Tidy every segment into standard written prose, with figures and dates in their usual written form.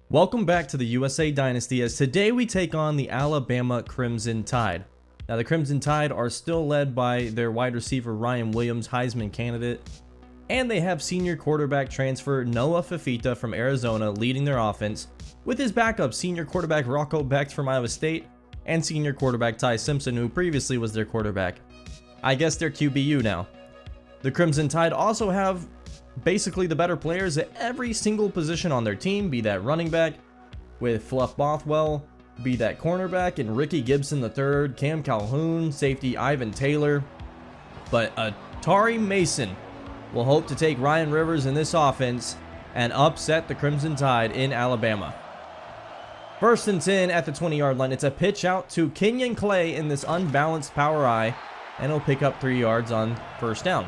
Welcome back to the USA Dynasty, as today we take on the Alabama Crimson Tide. Now the Crimson Tide are still led by their wide receiver Ryan Williams, Heisman candidate, and they have senior quarterback transfer Noah Fifita from Arizona leading their offense, with his backup senior quarterback Rocco Becht from Iowa State and senior quarterback Ty Simpson, who previously was their quarterback. I guess they're QBU now. The Crimson Tide also have basically the better players at every single position on their team, be that running back with Fluff Bothwell, be that cornerback and Ricky Gibson III, Cam Calhoun, safety Ivan Taylor. But Atari Mason will hope to take Ryan Rivers in this offense and upset the Crimson Tide in Alabama. First and 10 at the 20-yard line. It's a pitch out to Kenyon Clay in this unbalanced power I, and he'll pick up 3 yards on first down.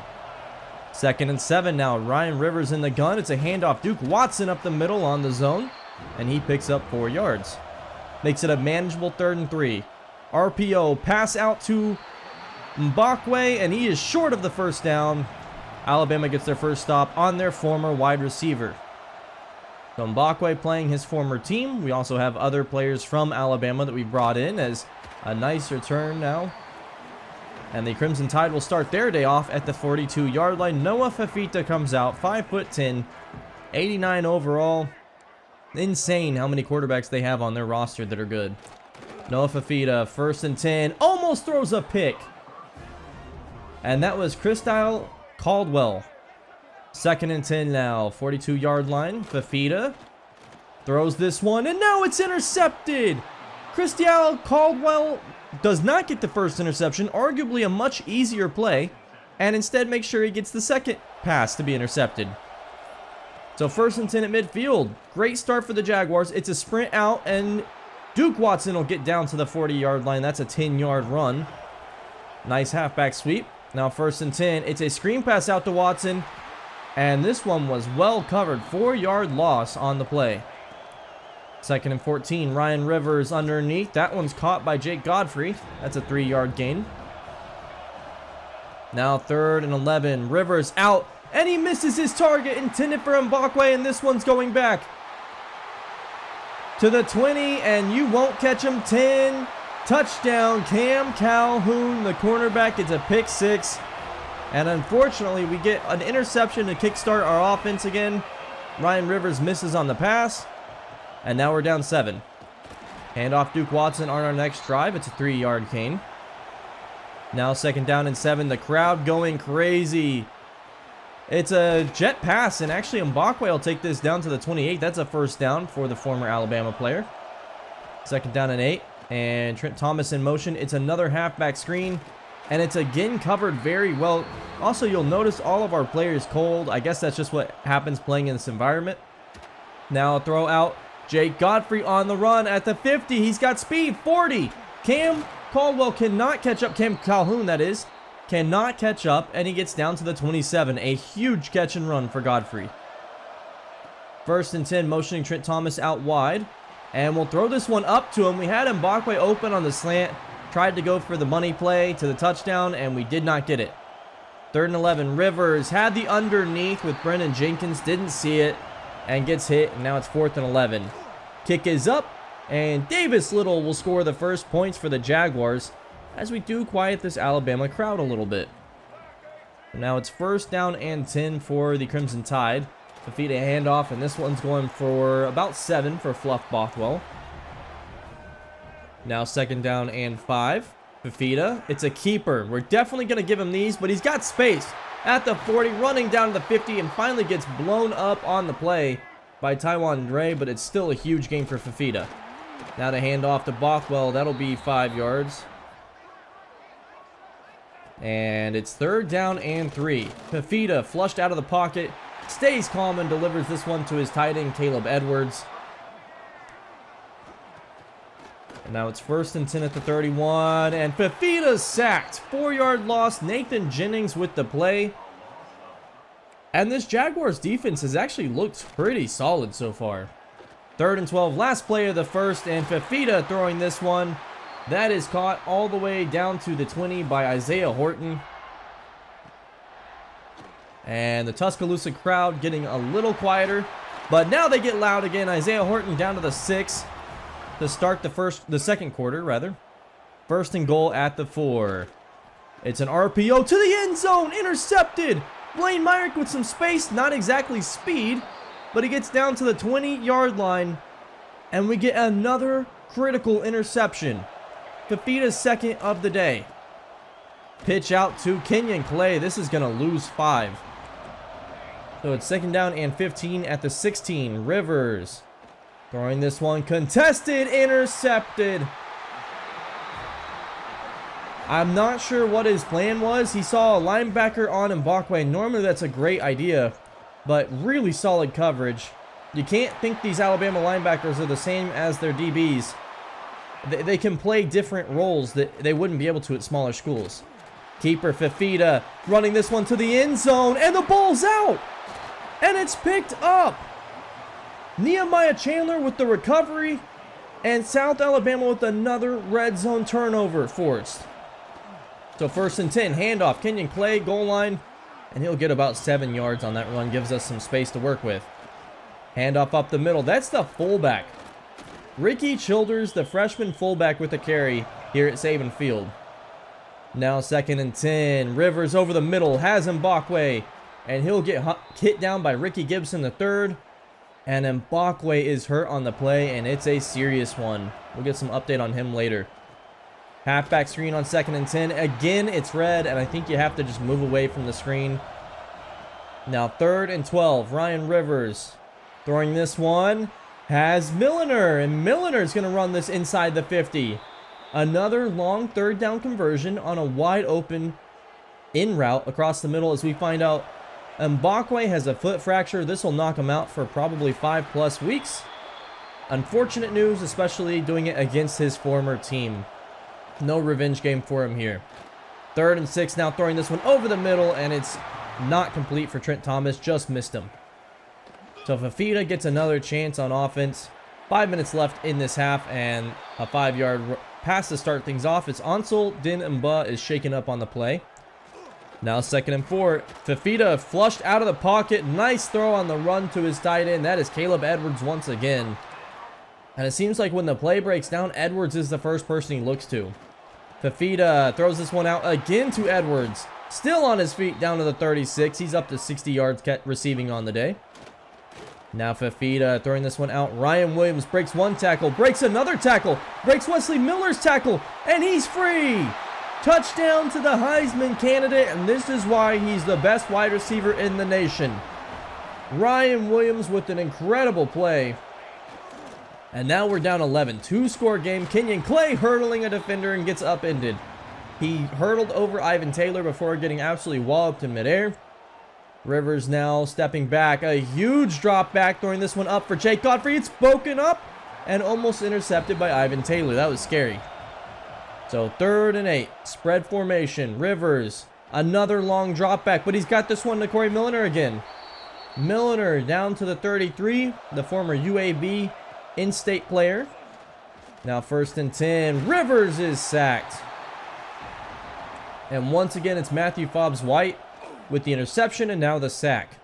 Second and 7 now. Ryan Rivers in the gun. It's a handoff. Duke Watson up the middle on the zone, and he picks up 4 yards. Makes it a manageable 3rd and 3. RPO pass out to Mbakwe, and he is short of the first down. Alabama gets their first stop on their former wide receiver. So Mbakwe playing his former team. We also have other players from Alabama that we brought in as a nice return now. And the Crimson Tide will start their day off at the 42-yard line. Noah Fifita comes out, 5'10", 89 overall. Insane how many quarterbacks they have on their roster that are good. Noah Fifita, first and 10, almost throws a pick. And that was Christyle Caldwell. Second and 10 now, 42-yard line. Fifita throws this one, and now it's intercepted. Christyle Caldwell does not get the first interception, arguably a much easier play, and instead makes sure he gets the second pass to be intercepted. So first and 10 at midfield. Great start for the Jaguars. It's a sprint out, and Duke Watson will get down to the 40-yard line. That's a 10-yard run. Nice halfback sweep. Now first and 10. It's a screen pass out to Watson, and this one was well covered. 4-yard loss on the play. Second and 14, Ryan Rivers underneath. That one's caught by Jake Godfrey. That's a 3-yard gain. Now third and 11, Rivers out, and he misses his target intended for Mbakwe, and this one's going back to the 20, and you won't catch him. 10, touchdown, Cam Calhoun, the cornerback. It's a pick 6, and unfortunately we get an interception to kickstart our offense again. Ryan Rivers misses on the pass. And now we're down 7. Hand off Duke Watson on our next drive. It's a 3-yard gain. Now second down and 7. The crowd going crazy. It's a jet pass, and actually Mbakwe will take this down to the 28. That's a first down for the former Alabama player. Second down and 8. And Trent Thomas in motion. It's another halfback screen, and it's again covered very well. Also, you'll notice all of our players cold. I guess that's just what happens playing in this environment. Now a throw out. Jake Godfrey on the run at the 50. He's got speed. 40. Cam Caldwell cannot catch up. Cam Calhoun, that is, cannot catch up, and he gets down to the 27. A huge catch and run for Godfrey. First and 10, motioning Trent Thomas out wide, and we'll throw this one up to him. We had Mbakwe open on the slant, tried to go for the money play to the touchdown, and we did not get it. Third and 11, Rivers had the underneath with Brennan Jenkins, didn't see it, and gets hit, and now it's 4th and 11. Kick is up, and Davis Little will score the first points for the Jaguars as we do quiet this Alabama crowd a little bit. And now it's first down and 10 for the Crimson Tide. Fifita handoff, and this one's going for about 7 for Fluff Bothwell. Now second down and 5. Fifita, it's a keeper. We're definitely going to give him these, but he's got space at the 40, running down to the 50, and finally gets blown up on the play by Taiwan Dre, but it's still a huge gain for Fifita. Now to hand off to Bothwell, that'll be 5 yards. And it's third down and 3. Fifita flushed out of the pocket, stays calm, and delivers this one to his tight end, Caleb Edwards. And now it's first and 10 at the 31, and Fifita's sacked. 4-yard loss. Nathan Jennings with the play. And this Jaguars defense has actually looked pretty solid so far. Third and 12, last play of the first, and Fifita throwing this one. That is caught all the way down to the 20 by Isaiah Horton. And the Tuscaloosa crowd getting a little quieter But now they get loud again. Isaiah Horton down to the 6 to start the second quarter, rather. First and goal at the 4. It's an RPO to the end zone, intercepted. Blaine Myrick with some space, not exactly speed, but he gets down to the 20-yard line, and we get another critical interception. Fafita's second of the day. Pitch out to Kenyon Clay. This is going to lose 5. So it's second down and 15 at the 16. Rivers throwing this one, contested, intercepted. I'm not sure what his plan was. He saw a linebacker on Mbakwe. Normally that's a great idea, but really solid coverage. You can't think these Alabama linebackers are the same as their DBs. They can play different roles that they wouldn't be able to at smaller schools. Keeper Fafita running this one to the end zone, and the ball's out, and it's picked up. Nehemiah Chandler with the recovery, and South Alabama with another red zone turnover forced. So first and 10, handoff, Kenyon Clay, goal line, and he'll get about 7 yards on that run, gives us some space to work with. Handoff up the middle, that's the fullback. Ricky Childers, the freshman fullback with the carry here at Saban Field. Now second and 10, Rivers over the middle, has Mbakwe, and he'll get hit down by Ricky Gibson III, and Mbakwe is hurt on the play, and it's a serious one. We'll get some update on him later. Halfback screen on second and 10. Again, it's red, and I think you have to just move away from the screen. Now third and 12. Ryan Rivers throwing this one. Has Milliner, and Milliner's going to run this inside the 50. Another long third down conversion on a wide open in route across the middle as we find out Mbakwe has a foot fracture. This will knock him out for probably 5+ weeks. Unfortunate news, especially doing it against his former team. No revenge game for him here. Third and 6 now, throwing this one over the middle, and it's not complete for Trent Thomas, just missed him. So Fafita gets another chance on offense. 5 minutes left in this half, and a 5-yard pass to start things off. It's Ansel Din Mba is shaken up on the play. Now second and 4. Fafita flushed out of the pocket. Nice throw on the run to his tight end. That is Caleb Edwards once again. And it seems like when the play breaks down, Edwards is the first person he looks to. Fafita throws this one out again to Edwards. Still on his feet down to the 36. He's up to 60 yards receiving on the day. Now Fafita throwing this one out. Ryan Williams breaks one tackle, breaks another tackle, breaks Wesley Miller's tackle, and he's free. Touchdown to the Heisman candidate, and this is why he's the best wide receiver in the nation. Ryan Williams with an incredible play. And now we're down 11. 2-score game. Kenyon Clay hurdling a defender and gets upended. He hurdled over Ivan Taylor before getting absolutely walloped in midair. Rivers now stepping back. A huge drop back, throwing this one up for Jake Godfrey. It's broken up and almost intercepted by Ivan Taylor. That was scary. So third and 8. Spread formation. Rivers. Another long drop back, but he's got this one to Corey Milliner again. Milliner down to the 33. The former UAB in-state player. Now first and 10. Rivers is sacked. And once again, it's Matthew Fobbs-White with the interception and now the sack.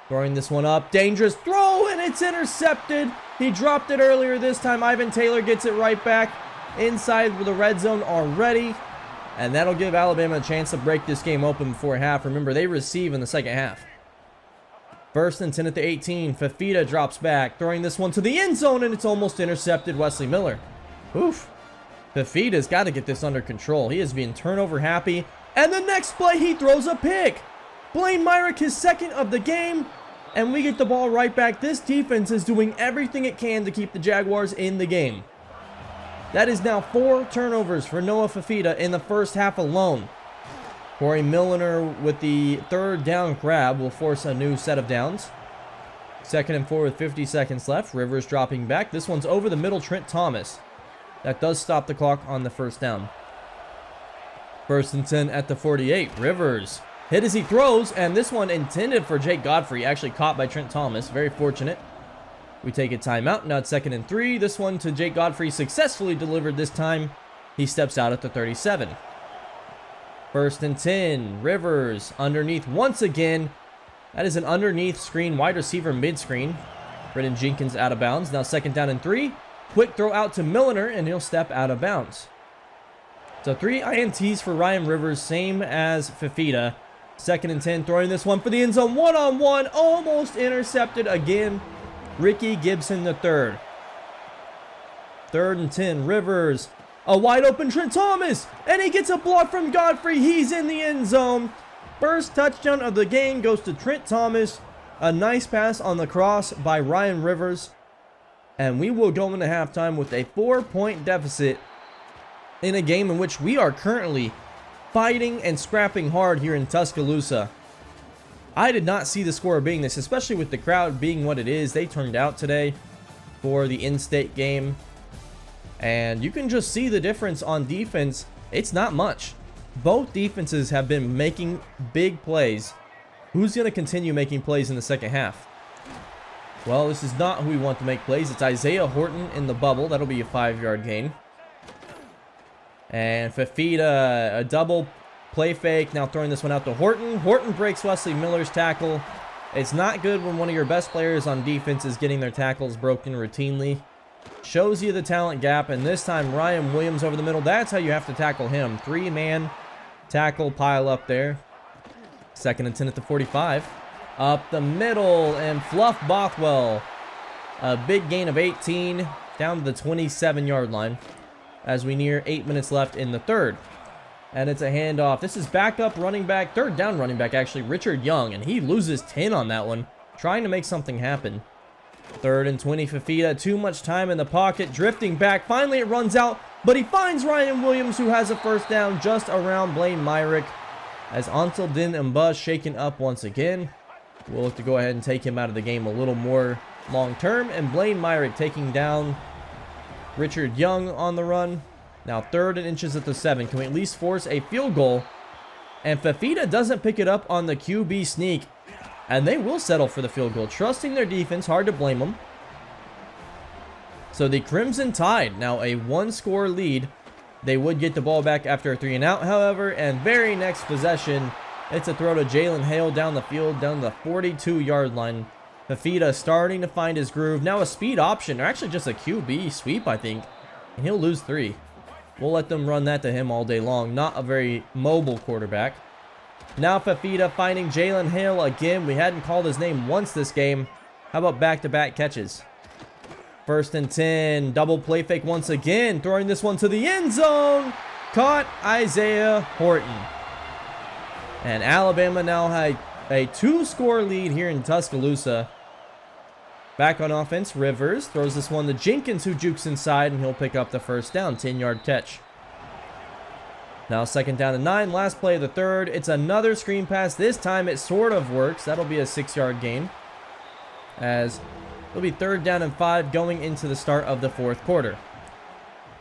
Throwing this one up. Dangerous throw, and it's intercepted. He dropped it earlier this time. Ivan Taylor gets it right back inside the red zone already. And that'll give Alabama a chance to break this game open before half. Remember, they receive in the second half. First and 10 at the 18. Fafita drops back, throwing this one to the end zone, and it's almost intercepted Wesley Miller. Oof. Fafita's got to get this under control. He is being turnover happy. And the next play, he throws a pick. Blaine Myrick, his second of the game. And we get the ball right back. This defense is doing everything it can to keep the Jaguars in the game. That is now 4 turnovers for Noah Fafita in the first half alone. Corey Milliner with the third down grab will force a new set of downs. Second and 4 with 50 seconds left. Rivers dropping back. This one's over the middle, Trent Thomas. That does stop the clock on the first down. First and 10 at the 48. Rivers hit as he throws, and this one intended for Jake Godfrey, actually caught by Trent Thomas. Very fortunate. We take a timeout. Now it's second and 3. This one to Jake Godfrey, successfully delivered this time. He steps out at the 37. First and 10. Rivers underneath once again. That is an underneath screen, wide receiver mid-screen. Brennan Jenkins out of bounds. Now 2nd down and 3. Quick throw out to Milliner, and he'll step out of bounds. So 3 INTs for Ryan Rivers, same as Fafita. 2nd and 10, throwing this one for the end zone. One-on-one, almost intercepted again. Ricky Gibson the third. 3rd and 10, Rivers. A wide open Trent Thomas, and he gets a block from Godfrey. He's in the end zone. First touchdown of the game goes to Trent Thomas. A nice pass on the cross by Ryan Rivers. And we will go into halftime with a 4-point deficit in a game in which we are currently fighting and scrapping hard here in Tuscaloosa. I did not see the score being this, especially with the crowd being what it is. They turned out today for the in-state game. And you can just see the difference on defense. It's not much. Both defenses have been making big plays. Who's going to continue making plays in the second half? Well, this is not who we want to make plays. It's Isaiah Horton in the bubble. That'll be a 5-yard gain. And Fafita, a double play fake. Now throwing this one out to Horton. Horton breaks Wesley Miller's tackle. It's not good when one of your best players on defense is getting their tackles broken routinely. Shows you the talent gap, and this time Ryan Williams over the middle. That's how you have to tackle him. 3-man tackle pile up there. 2nd and 10 at the 45. Up the middle, and Fluff Bothwell. A big gain of 18 down to the 27-yard line as we near 8 minutes left in the third. And it's a handoff. This is backup running back, 3rd down running back actually, Richard Young, and he loses 10 on that one, trying to make something happen. 3rd and 20, Fafita, too much time in the pocket, drifting back. Finally it runs out, but he finds Ryan Williams, who has a 1st down just around Blaine Myrick, as Ansel Din Mba shaken up once again. We'll look to go ahead and take him out of the game a little more long term, and Blaine Myrick taking down Richard Young on the run. Now 3rd and inches at the 7. Can we at least force a field goal? And Fafita doesn't pick it up on the QB sneak. And they will settle for the field goal. Trusting their defense. Hard to blame them. So the Crimson Tide, now a 1-score lead. They would get the ball back after a 3-and-out, however. And very next possession, it's a throw to Jalen Hale down the field, down the 42-yard line. Fafita starting to find his groove. Now a speed option, or actually just a QB sweep, I think. And he'll lose 3. We'll let them run that to him all day long. Not a very mobile quarterback. Now Fafita finding Jalen Hale again. We hadn't called his name once this game. How about back-to-back catches? 1st and 10. Double play fake once again. Throwing this one to the end zone. Caught Isaiah Horton. And Alabama now had a 2-score lead here in Tuscaloosa. Back on offense, Rivers throws this one to Jenkins, who jukes inside, and he'll pick up the 1st down. 10-yard catch. Now 2nd down and 9. Last play of the third. It's another screen pass. This time it sort of works. That'll be a 6-yard gain. As it'll be 3rd down and 5 going into the start of the 4th quarter.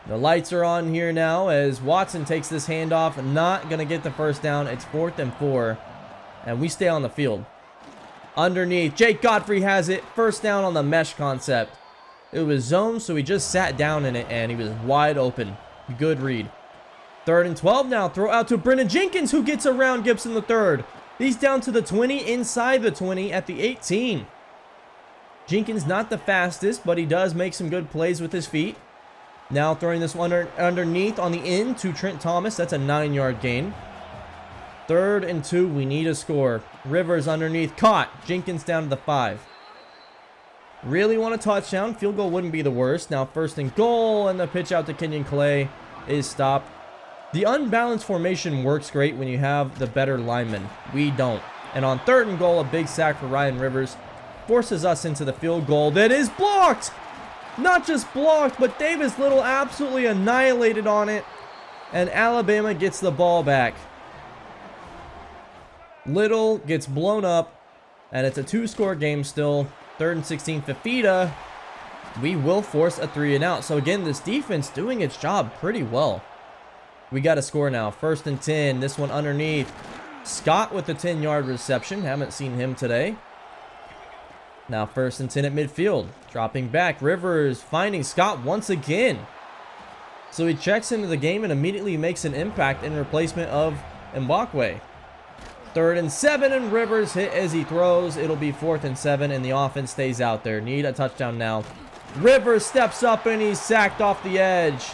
The lights are on here now as Watson takes this handoff. Not going to get the 1st down. It's 4th and 4. And we stay on the field. Underneath, Jake Godfrey has it. 1st down on the mesh concept. It was zone, so he just sat down in it, and he was wide open. Good read. 3rd and 12 now. Throw out to Brennan Jenkins, who gets around Gibson the third. He's down to the 20, inside the 20 at the 18. Jenkins not the fastest, but he does make some good plays with his feet. Now throwing this one underneath on the end to Trent Thomas. That's a 9-yard gain. 3rd and 2. We need a score. Rivers underneath. Caught. Jenkins down to the 5. Really want a touchdown. Field goal wouldn't be the worst. Now 1st and goal. And the pitch out to Kenyon Clay is stopped. The unbalanced formation works great when you have the better linemen. We don't. And on 3rd and goal, a big sack for Ryan Rivers forces us into the field goal that is blocked. Not just blocked, but Davis Little absolutely annihilated on it. And Alabama gets the ball back. Little gets blown up, and it's a 2-score game still. 3rd and 16, Fafita. We will force a 3-and-out. So again, this defense doing its job pretty well. We got a score now. 1st and 10. This one underneath. Scott with the 10-yard reception. Haven't seen him today. Now 1st and 10 at midfield. Dropping back. Rivers finding Scott once again. So he checks into the game and immediately makes an impact in replacement of Mbakwe. 3rd and 7, and Rivers hit as he throws. It'll be 4th and 7, and the offense stays out there. Need a touchdown now. Rivers steps up, and he's sacked off the edge.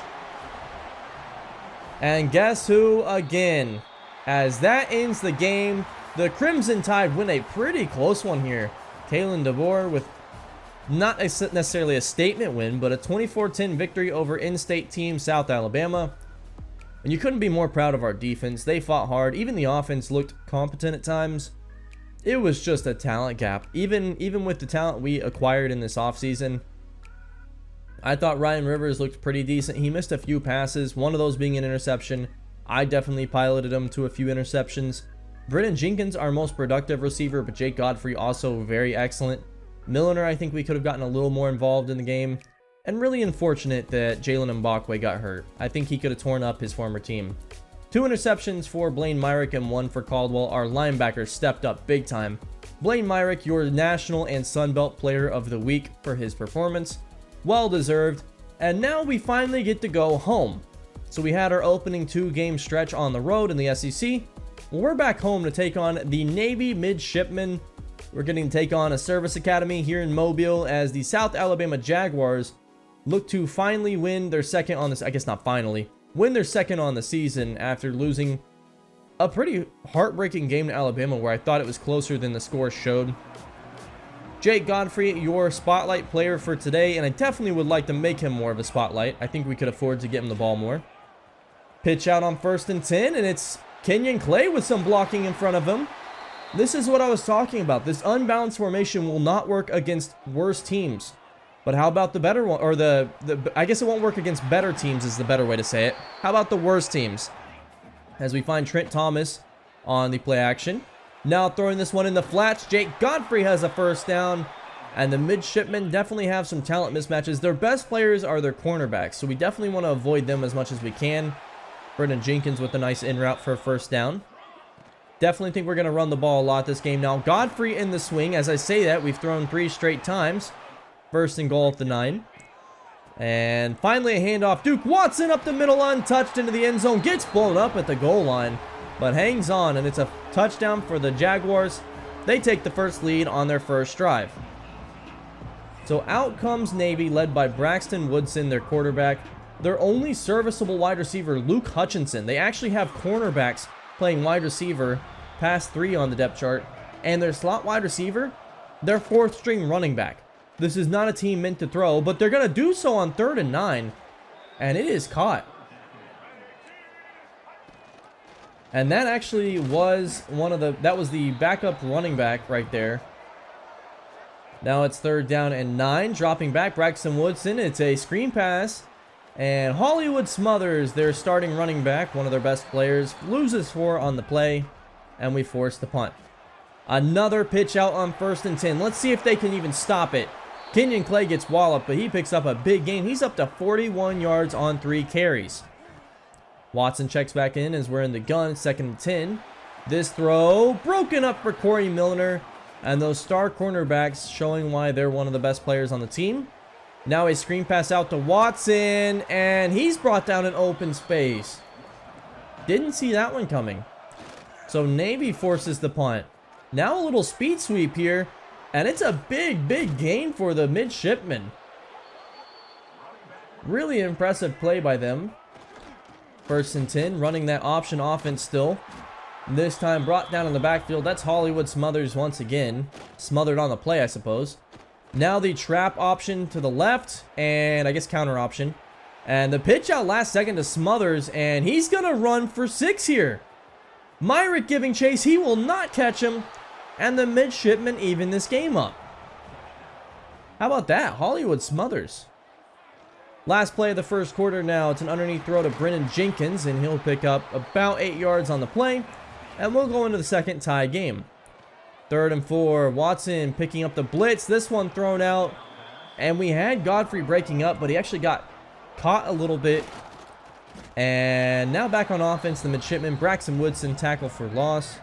And guess who again? As that ends the game, the Crimson Tide win a pretty close one here. Kalen DeBoer with not necessarily a statement win, but a 24-10 victory over in-state team South Alabama. And you couldn't be more proud of our defense. They fought hard. Even the offense looked competent at times. It was just a talent gap. Even with the talent we acquired in this offseason, I thought Ryan Rivers looked pretty decent. He missed a few passes, one of those being an interception. I definitely piloted him to a few interceptions. Brennan Jenkins, our most productive receiver, but Jake Godfrey also very excellent. Milliner, I think we could have gotten a little more involved in the game. And really unfortunate that Jalen Mbakwe got hurt. I think he could have torn up his former team. 2 interceptions for Blaine Myrick and 1 for Caldwell. Our linebackers stepped up big time. Blaine Myrick, your National and Sun Belt Player of the Week for his performance. Well deserved. And now we finally get to go home. So we had our opening 2-game stretch on the road in the SEC. Well, we're back home to take on the Navy Midshipmen. We're getting to take on a service academy here in Mobile as the South Alabama Jaguars look to finally win their second on this, I guess not finally, win their second on the season after losing a pretty heartbreaking game to Alabama where I thought it was closer than the score showed. Jake Godfrey, your spotlight player for today, and I definitely would like to make him more of a spotlight. I think we could afford to get him the ball more. Pitch out on 1st and 10, and it's Kenyon Clay with some blocking in front of him. This is what I was talking about. This unbalanced formation will not work against worse teams. But how about the better one, or I guess it won't work against better teams is the better way to say it. How about the worst teams? As we find Trent Thomas on the play action. Now throwing this one in the flats, Jake Godfrey has a 1st down. And the midshipmen definitely have some talent mismatches. Their best players are their cornerbacks, so we definitely want to avoid them as much as we can. Brendan Jenkins with a nice in route for a 1st down. Definitely think we're going to run the ball a lot this game. Now Godfrey in the swing. As I say that, we've thrown 3 straight times. 1st and goal at the 9. And finally a handoff. Duke Watson up the middle, untouched into the end zone. Gets blown up at the goal line, but hangs on, and it's a touchdown for the Jaguars. They take the first lead on their first drive. So out comes Navy, led by Braxton Woodson, their quarterback. Their only serviceable wide receiver, Luke Hutchinson. They actually have cornerbacks playing wide receiver, past 3 on the depth chart. And their slot wide receiver, their 4th string running back. This is not a team meant to throw, but they're going to do so on 3rd and 9. And it is caught. And that actually was that was the backup running back right there. Now it's 3rd down and 9. Dropping back, Braxton Woodson. It's a screen pass. And Hollywood Smothers, their starting running back, one of their best players, loses 4 on the play. And we force the punt. Another pitch out on 1st and 10. Let's see if they can even stop it. Kenyon Clay gets walloped, but he picks up a big gain. He's up to 41 yards on 3 carries. Watson checks back in as we're in the gun, 2nd and 10. This throw broken up for Corey Milner. And those star cornerbacks showing why they're one of the best players on the team. Now a screen pass out to Watson, and he's brought down an open space. Didn't see that one coming. So Navy forces the punt. Now a little speed sweep here. And it's a big gain for the midshipmen. Really impressive play by them. 1st and 10, running that option offense still. This time brought down in the backfield. That's Hollywood Smothers once again. Smothered on the play, I suppose. Now the trap option to the left, and I guess counter option. And the pitch out last second to Smothers, and he's going to run for 6 here. Myrick giving chase. He will not catch him. And the midshipmen even this game up. How about that? Hollywood Smothers. Last play of the 1st quarter now. It's an underneath throw to Brennan Jenkins, and he'll pick up about 8 yards on the play. And we'll go into the 2nd tie game. 3rd and 4. Watson picking up the blitz. This one thrown out. And we had Godfrey breaking up, but he actually got caught a little bit. And now back on offense, the midshipmen. Braxton Woodson tackle for loss.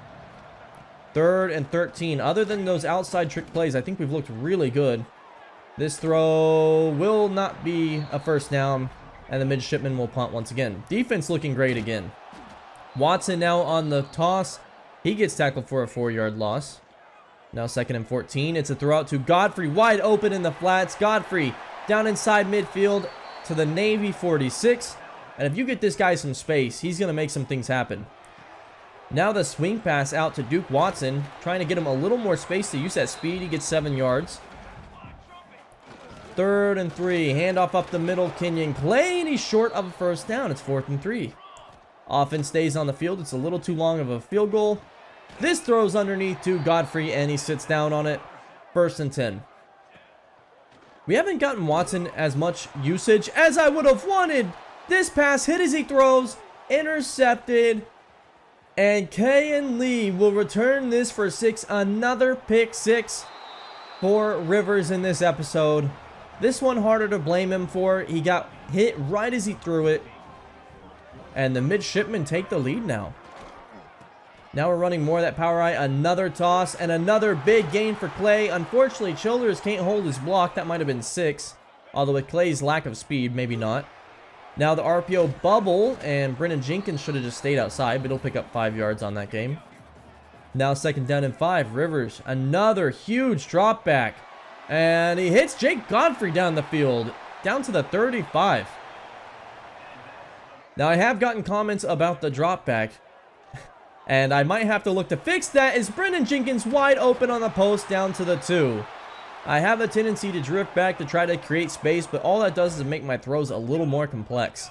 3rd and 13. Other than those outside trick plays, I think we've looked really good. This throw will not be a 1st down, and the midshipmen will punt once again. Defense looking great again. Watson now on the toss. He gets tackled for a 4-yard loss. Now 2nd and 14. It's a throw out to Godfrey, wide open in the flats. Godfrey down inside midfield to the Navy 46. And if you get this guy some space, he's going to make some things happen. Now the swing pass out to Duke Watson, trying to get him a little more space to use that speed. He gets 7 yards. 3rd and 3. Handoff up the middle. Kenyon Clay, and he's short of a first down. It's 4th and 3. Offense stays on the field. It's a little too long of a field goal. This throws underneath to Godfrey, and he sits down on it. 1st and 10. We haven't gotten Watson as much usage as I would have wanted. This pass hit as he throws. Intercepted. And Kayan Lee will return this for 6. Another pick 6 for Rivers in this episode. This one harder to blame him for. He got hit right as he threw it. And the midshipmen take the lead now. Now we're running more of that power eye. Another toss and another big gain for Clay. Unfortunately, Childers can't hold his block. That might have been 6. Although with Clay's lack of speed, maybe not. Now the RPO bubble, and Brennan Jenkins should have just stayed outside, but he'll pick up 5 yards on that game. Now 2nd down and 5. Rivers, another huge drop back. And he hits Jake Godfrey down the field, down to the 35. Now I have gotten comments about the drop back, and I might have to look to fix that. Is Brennan Jenkins wide open on the post down to the 2. I have a tendency to drift back to try to create space, but all that does is make my throws a little more complex.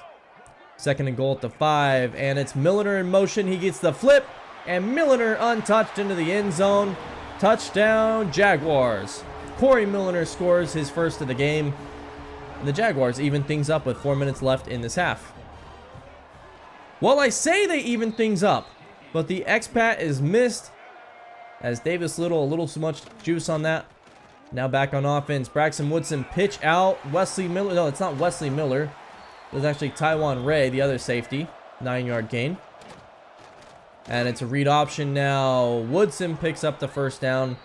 2nd and goal at the 5, and it's Milliner in motion. He gets the flip, and Milliner untouched into the end zone. Touchdown, Jaguars. Corey Milliner scores his first of the game, and the Jaguars even things up with 4 minutes left in this half. Well, I say they even things up, but the expat is missed as Davis Little, a little too much juice on that. Now back on offense. Braxton Woodson pitch out. Wesley Miller. No, it's not Wesley Miller. It was actually Taiwan Ray, the other safety. 9-yard gain. And it's a read option now. Woodson picks up the first down.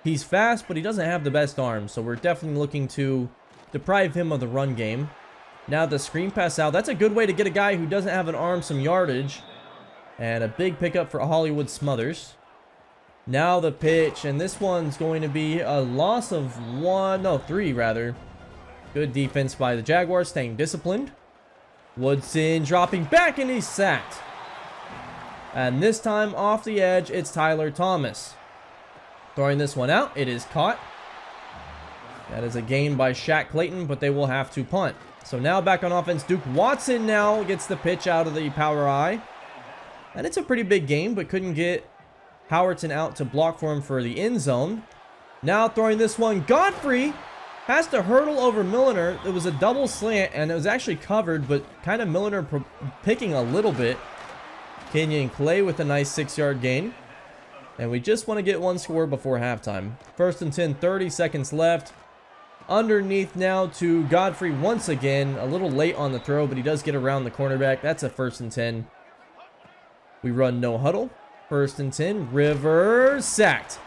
He's fast, but he doesn't have the best arm. So we're definitely looking to deprive him of the run game. Now the screen pass out. That's a good way to get a guy who doesn't have an arm some yardage. And a big pickup for Hollywood Smothers. Now the pitch, and this one's going to be a loss of 3 rather. Good defense by the Jaguars, staying disciplined. Woodson dropping back, and he's sacked. And this time off the edge, it's Tyler Thomas. Throwing this one out, it is caught. That is a gain by Shaq Clayton, but they will have to punt. So now back on offense, Duke Watson now gets the pitch out of the power eye. And it's a pretty big game, but couldn't get Howerton out to block for him for the end zone. Now throwing this one, Godfrey has to hurdle over Milliner. It was a double slant, and it was actually covered, but kind of Milliner picking a little bit. Kenyon Clay with a nice 6-yard gain. And we just want to get one score before halftime. 1st and 10, 30 seconds left. Underneath now to Godfrey once again. A little late on the throw, but he does get around the cornerback. That's a 1st and 10. We run no huddle. 1st and 10. Rivers sacked.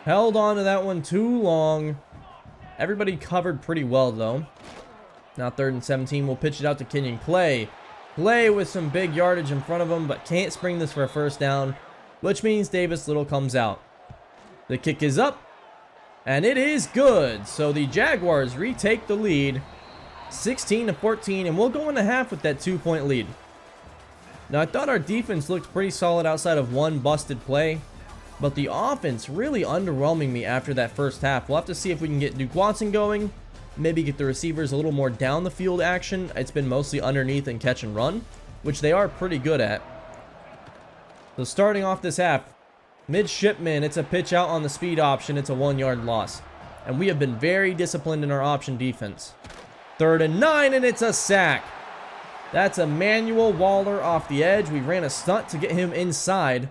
Held on to that one too long. Everybody covered pretty well though. Now 3rd and 17. We'll pitch it out to Kenyon Clay. Clay with some big yardage in front of him, but can't spring this for a first down, which means Davis Little comes out. The kick is up, and it is good. So the Jaguars retake the lead, 16-14, and we'll go into half with that 2-point lead. Now, I thought our defense looked pretty solid outside of one busted play, but the offense really underwhelming me after that first half. We'll have to see if we can get Duke Watson going, maybe get the receivers a little more down the field action. It's been mostly underneath and catch and run, which they are pretty good at. So starting off this half, midshipman, it's a pitch out on the speed option. It's a 1-yard loss. And we have been very disciplined in our option defense. 3rd and 9, and it's a sack. That's Emmanuel Waller off the edge. We ran a stunt to get him inside,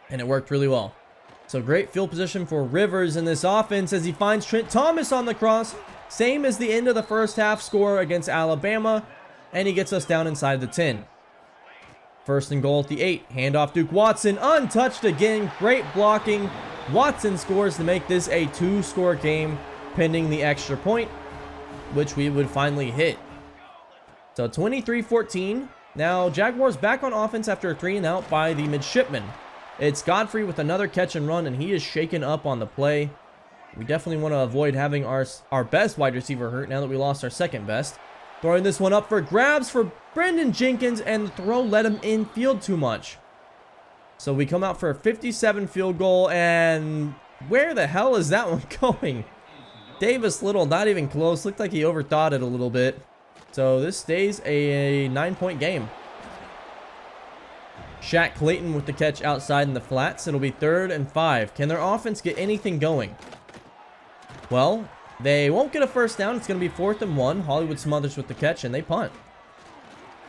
and it worked really well. So great field position for Rivers in this offense as he finds Trent Thomas on the cross. Same as the end of the first half score against Alabama, and he gets us down inside the 10. 1st and goal at the 8. Handoff Duke Watson, untouched again. Great blocking. Watson scores to make this a 2-score game, pending the extra point, which we would finally hit. So 23-14. Now Jaguars back on offense after a 3-and-out by the midshipmen. It's Godfrey with another catch and run, and he is shaken up on the play. We definitely want to avoid having our best wide receiver hurt now that we lost our second best. Throwing this one up for grabs for Brendan Jenkins, and the throw let him in field too much. So we come out for a 57 field goal, and where the hell is that one going? Davis Little, not even close. Looked like he overthought it a little bit. So this stays a 9-point game. Shaq Clayton with the catch outside in the flats. It'll be 3rd and 5. Can their offense get anything going? Well, they won't get a first down. It's going to be 4th and 1. Hollywood Smothers with the catch, and they punt.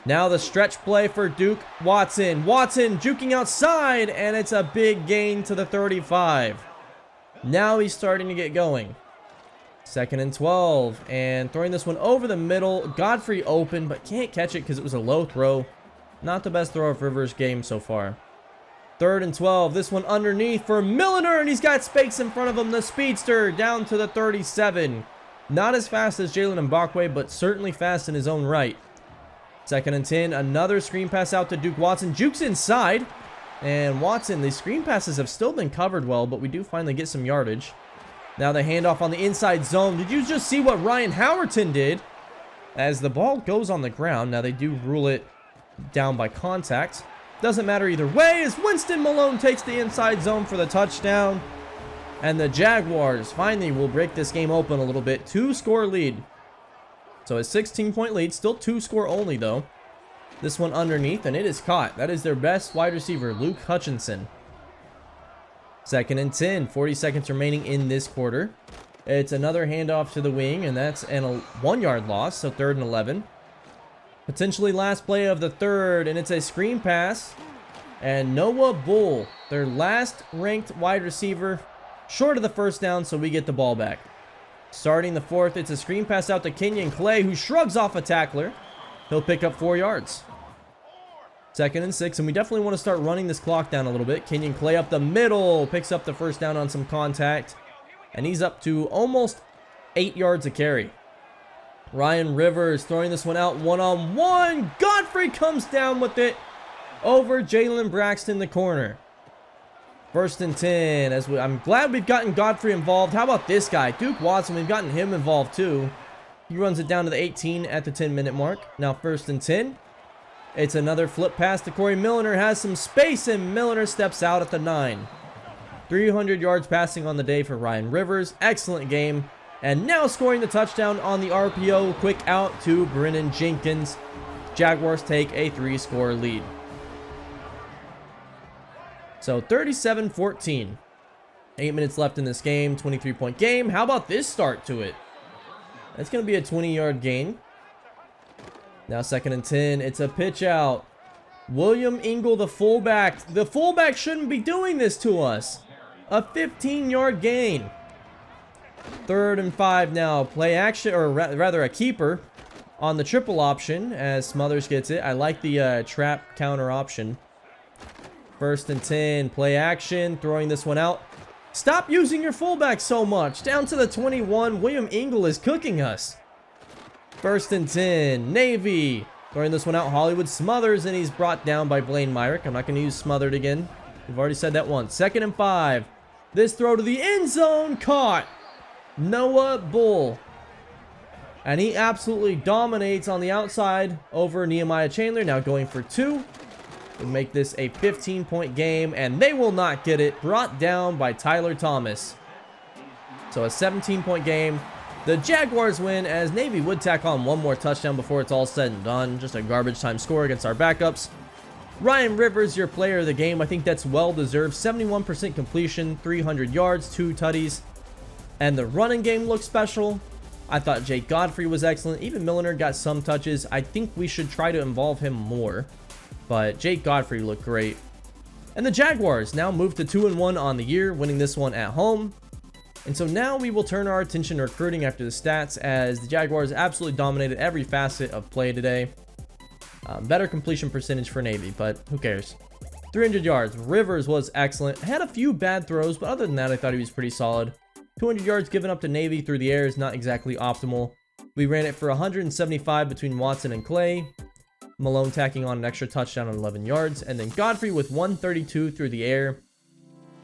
Now the stretch play for Duke Watson. Watson juking outside, and it's a big gain to the 35. Now he's starting to get going. 2nd and 12, and throwing this one over the middle. Godfrey open, but can't catch it because it was a low throw. Not the best throw of Rivers' game so far. 3rd and 12. This one underneath for Milliner, and he's got space in front of him. The speedster down to the 37. Not as fast as Jalen Mbakwe, but certainly fast in his own right. 2nd and 10. Another screen pass out to Duke Watson. Jukes inside. And Watson, the screen passes have still been covered well, but we do finally get some yardage. Now the handoff on the inside zone. Did you just see what Ryan Howerton did? As the ball goes on the ground. Now they do rule it down by contact. Doesn't matter either way, as Winston Malone takes the inside zone for the touchdown. And the Jaguars finally will break this game open a little bit. 2-score lead. So a 16-point lead. Still 2-score only though. This one underneath, and it is caught. That is their best wide receiver, Luke Hutchinson. 2nd and 10. 40 seconds remaining in this quarter. It's another handoff to the wing, and that's a 1-yard loss. So 3rd and 11. Potentially last play of the 3rd, and it's a screen pass. And Noah Bull, their last ranked wide receiver, short of the first down, so we get the ball back. Starting the 4th, it's a screen pass out to Kenyon Clay, who shrugs off a tackler. He'll pick up 4 yards. 2nd and 6, and we definitely want to start running this clock down a little bit. Kenyon Clay up the middle, picks up the first down on some contact, and he's up to almost 8 yards a carry. Ryan Rivers throwing this one out one-on-one. Godfrey comes down with it over Jalen Braxton, the corner. 1st and 10. I'm glad we've gotten Godfrey involved. How about this guy, Duke Watson? We've gotten him involved too. He runs it down to the 18 at the 10-minute mark. Now 1st and 10. It's another flip pass to Corey Milliner. Has some space, and Milliner steps out at the 9. 300 yards passing on the day for Ryan Rivers. Excellent game. And now scoring the touchdown on the RPO. Quick out to Brennan Jenkins. Jaguars take a 3-score lead. So 37-14. 8 minutes left in this game. 23-point game. How about this start to it? That's going to be a 20-yard gain. Now 2nd and 10. It's a pitch out. William Ingle, the fullback. The fullback shouldn't be doing this to us. A 15-yard gain. 3rd and 5 now. Play action, or rather a keeper on the triple option as Smothers gets it. I like the trap counter option. 1st and 10. Play action. Throwing this one out. Stop using your fullback so much. Down to the 21. William Ingle is cooking us. 1st and 10. Navy. Throwing this one out. Hollywood Smothers, and he's brought down by Blaine Myrick. I'm not going to use smothered again. We've already said that once. 2nd and 5. This throw to the end zone. Caught. Noah Bull. And he absolutely dominates on the outside over Nehemiah Chandler. Now going for 2. We'll make this a 15-point game, and they will not get it. Brought down by Tyler Thomas. So a 17-point game. The Jaguars win, as Navy would tack on one more touchdown before it's all said and done. Just a garbage time score against our backups. Ryan Rivers, your player of the game. I think that's well deserved. 71% completion, 300 yards, 2 tutties. And the running game looked special. I thought Jake Godfrey was excellent. Even Milliner got some touches. I think we should try to involve him more. But Jake Godfrey looked great. And the Jaguars now move to 2-1 on the year, winning this one at home. And so now we will turn our attention to recruiting after the stats, as the Jaguars absolutely dominated every facet of play today. Better completion percentage for Navy, but who cares? 300 yards. Rivers was excellent. Had a few bad throws, but other than that, I thought he was pretty solid. 200 yards given up to Navy through the air is not exactly optimal. We ran it for 175 between Watson and Clay. Malone tacking on an extra touchdown on 11 yards. And then Godfrey with 132 through the air.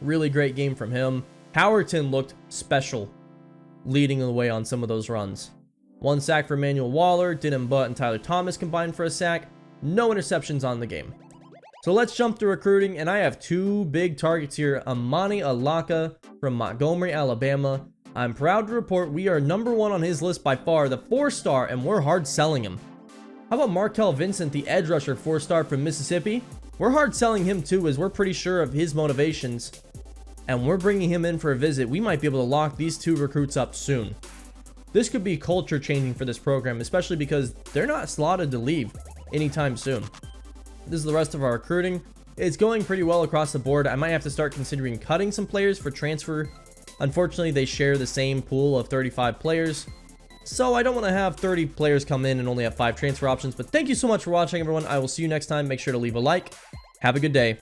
Really great game from him. Howerton looked special, leading the way on some of those runs. 1 sack for Emmanuel Waller. Denham Butt and Tyler Thomas combined for a sack. No interceptions on the game. So let's jump to recruiting, and I have 2 big targets here. Amani Alaka from Montgomery, Alabama. I'm proud to report we are number 1 on his list by far, the 4-star, and we're hard selling him. How about Markel Vincent, the edge rusher, 4-star from Mississippi? We're hard selling him too, as we're pretty sure of his motivations, and we're bringing him in for a visit. We might be able to lock these 2 recruits up soon. This could be culture changing for this program, especially because they're not slotted to leave anytime soon. This is the rest of our recruiting. It's going pretty well across the board. I might have to start considering cutting some players for transfer. Unfortunately, they share the same pool of 35 players, so I don't want to have 30 players come in and only have 5 transfer options. But thank you so much for watching, everyone. I will see you next time. Make sure to leave a like. Have a good day.